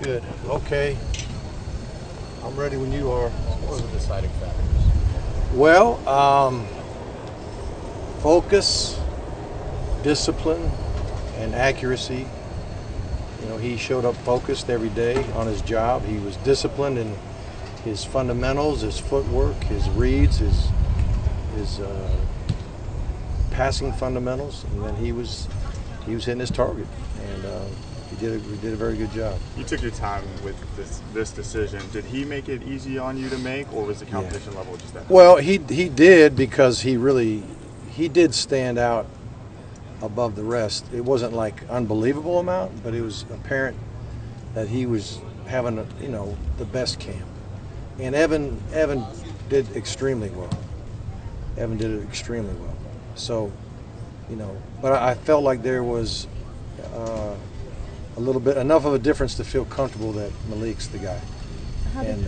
Good. Okay. I'm ready when you are. What were the deciding factors? Well, focus, discipline, and accuracy. You know, he showed up focused every day on his job. He was disciplined in his fundamentals, his footwork, his reads, his passing fundamentals, and then he was hitting his target, and he did a very good job. You took your time with this decision. Did he make it easy on you to make, or was the competition level just that high? Well, he did, because he did stand out above the rest. It wasn't like unbelievable amount, but it was apparent that he was having the best camp. And Evan did extremely well. Evan did it extremely well. So, but I felt like there was a little bit enough of a difference to feel comfortable that Malik's the guy. And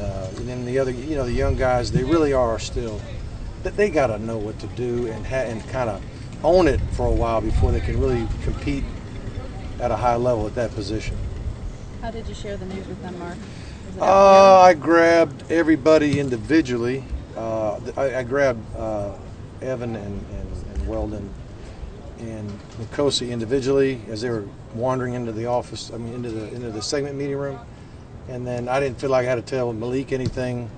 then the other, the young guys, they really are still. They got to know what to do and kind of own it for a while before they can really compete at a high level at that position. How did you share the news with them, Mark? I grabbed everybody individually. I grabbed Evan and Weldon and Nkosi individually as they were wandering into the office. Into the segment meeting room, and then I didn't feel like I had to tell Malik anything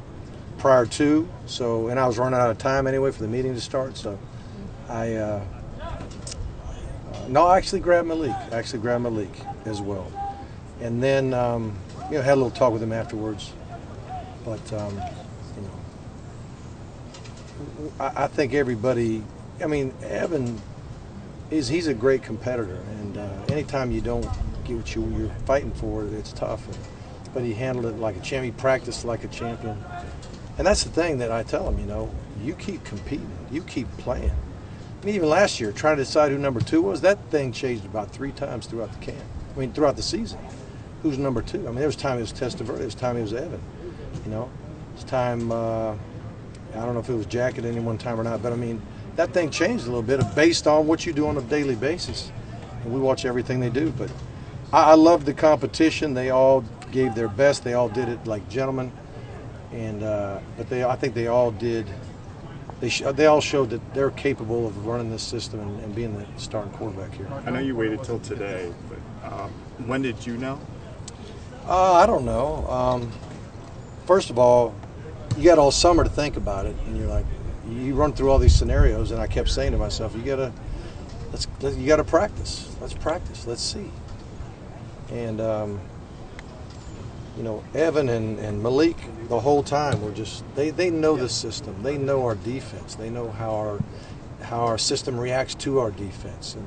prior to. So, and I was running out of time anyway for the meeting to start. So, I actually grabbed Malik. As well, and then had a little talk with him afterwards. But I think everybody. Evan he's a great competitor, and anytime you don't get what you're fighting for, it's tough. But he handled it like a champion. He practiced like a champion, and that's the thing that I tell him. You keep competing, you keep playing. Even last year, trying to decide who number 2 was, that thing changed about 3 times throughout the camp. Throughout the season, who's number 2? There was time it was Testaverde, there was time it was Evan. It's time. I don't know if it was Jack at any one time or not, but that thing changed a little bit based on what you do on a daily basis. And we watch everything they do. But I love the competition. They all gave their best. They all did it like gentlemen. And I think they all did. They all showed that they're capable of running this system and being the starting quarterback here. I know you waited till today, but when did you know? I don't know. First of all, you got all summer to think about it, and you're like, you run through all these scenarios, and I kept saying to myself, you gotta practice. Let's practice. Let's see. And Evan and Malik the whole time were just they know the system. They know our defense. They know how our system reacts to our defense,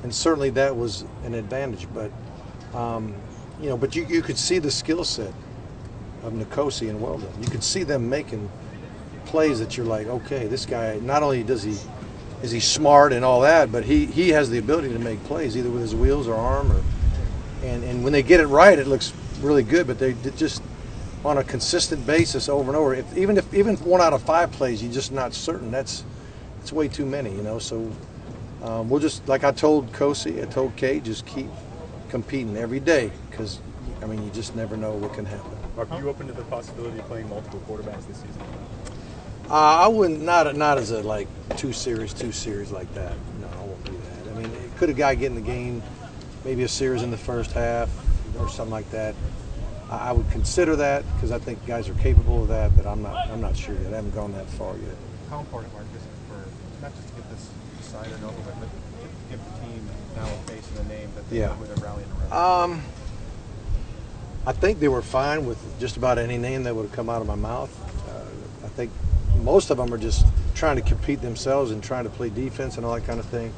and certainly that was an advantage. But but you could see the skill set of Nkosi and Weldon. You could see them making plays that you're like, okay, this guy, not only is he smart and all that, but he has the ability to make plays either with his wheels or arm, and when they get it right, it looks really good. But they just on a consistent basis over and over. Even 1 out of 5 plays, you're just not certain. It's way too many, So we'll just, like I told Kosi, I told Kay, just keep competing every day, because you just never know what can happen. Are you open to the possibility of playing multiple quarterbacks this season? I wouldn't, not as a two series like that. No, I won't do that. Could a guy get in the game, maybe a series in the first half or something like that? I would consider that, because I think guys are capable of that, but I'm not sure yet. I haven't gone that far yet. How important, Mark, is it for not just to get this decided over, but to give the team now a face and a name that they know who they're rallying around? I think they were fine with just about any name that would have come out of my mouth. I think most of them are just trying to compete themselves and trying to play defense and all that kind of thing.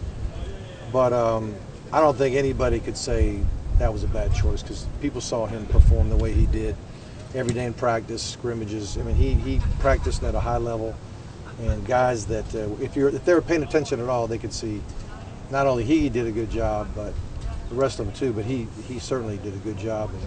But I don't think anybody could say that was a bad choice, because people saw him perform the way he did every day in practice, scrimmages. He practiced at a high level, and guys that if they were paying attention at all, they could see not only he did a good job, but the rest of them too. But he certainly did a good job and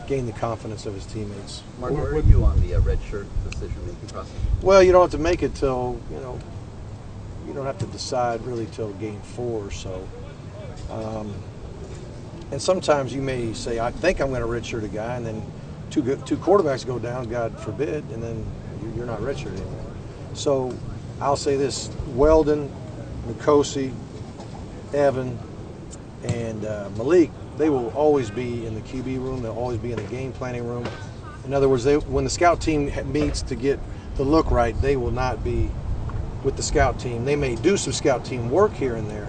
gained the confidence of his teammates. Mark, where are you on the red shirt decision-making process? Well, you don't have to make it till you don't have to decide really till game 4 or so. And sometimes you may say, I think I'm going to redshirt a guy, and then two quarterbacks go down, God forbid, and then you're not redshirt anymore. So I'll say this: Weldon, Nkosi, Evan, and Malik, they will always be in the QB room. They'll always be in the game planning room. In other words, when the scout team meets to get the look right, they will not be with the scout team. They may do some scout team work here and there,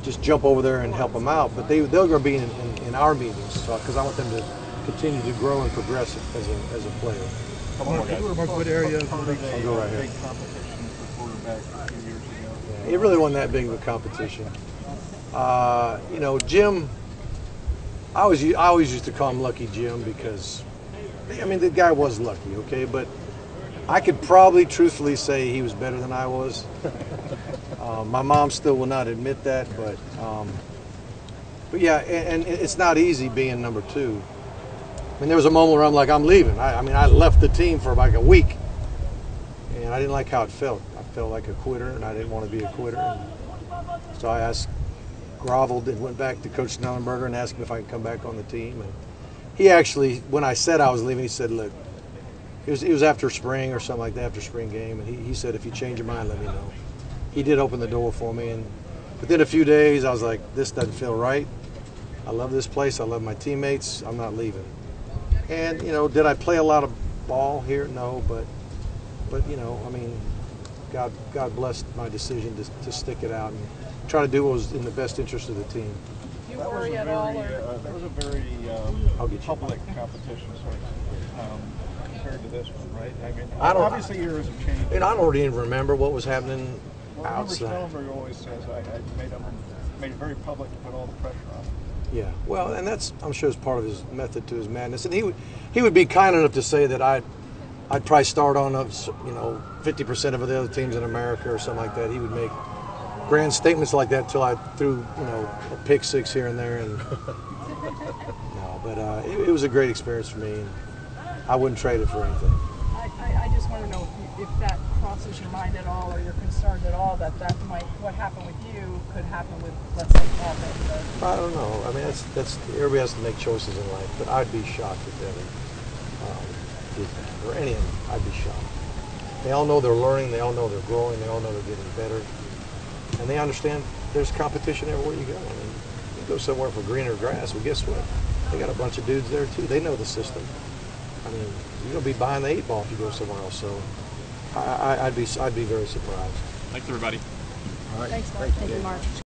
just jump over there and help them out, but they're going to be in our meetings, because I want them to continue to grow and progress as a player. Mark, what area of the league I'll go right here. big competition for quarterback a few years ago? It really wasn't that big of a competition. Jim, I always used to call him Lucky Jim because, I mean, the guy was lucky, okay? But I could probably truthfully say he was better than I was. My mom still will not admit that, but yeah, and it's not easy being number two. I mean, there was a moment where I'm like, I'm leaving. I left the team for like a week, and I didn't like how it felt. I felt like a quitter, and I didn't want to be a quitter. And so I groveled and went back to Coach Snellenberger and asked him if I could come back on the team. And he actually, when I said I was leaving, he said, look, it was after spring or something like that, after spring game, and he said, if you change your mind, let me know. He did open the door for me, and within a few days, I was like, this doesn't feel right. I love this place. I love my teammates. I'm not leaving. And, did I play a lot of ball here? No, but I mean, God blessed my decision to stick it out and try to do what was in the best interest of the team. Do you worry at all? That was a very public competition, sort of, compared to this one, right? I mean, obviously eras have changed. And I don't even remember what was happening outside. Snellenberger always says, I made it very public to put all the pressure on him. Yeah, well, and that's, I'm sure, is part of his method to his madness. And he would be kind enough to say that I'd probably start on 50% of the other teams in America or something like that. He would make grand statements like that until I threw a pick six here and there. And no, but it was a great experience for me, and I wouldn't trade it for anything. I just want to know if that crosses your mind at all, or you're concerned at all that what happened with you could happen with, let's say, Evan. I don't know. I mean, that's everybody has to make choices in life, but I'd be shocked if Evan did that, or any of them. I'd be shocked. They all know they're learning. They all know they're growing. They all know they're getting better, and they understand there's competition everywhere you go. I mean, you go somewhere for greener grass, well, guess what? They got a bunch of dudes there too. They know the system. I mean, you're gonna be behind the eight ball if you go somewhere else. So I'd be very surprised. Thanks, everybody. All right. Thanks, Mark. Thank you, Mark.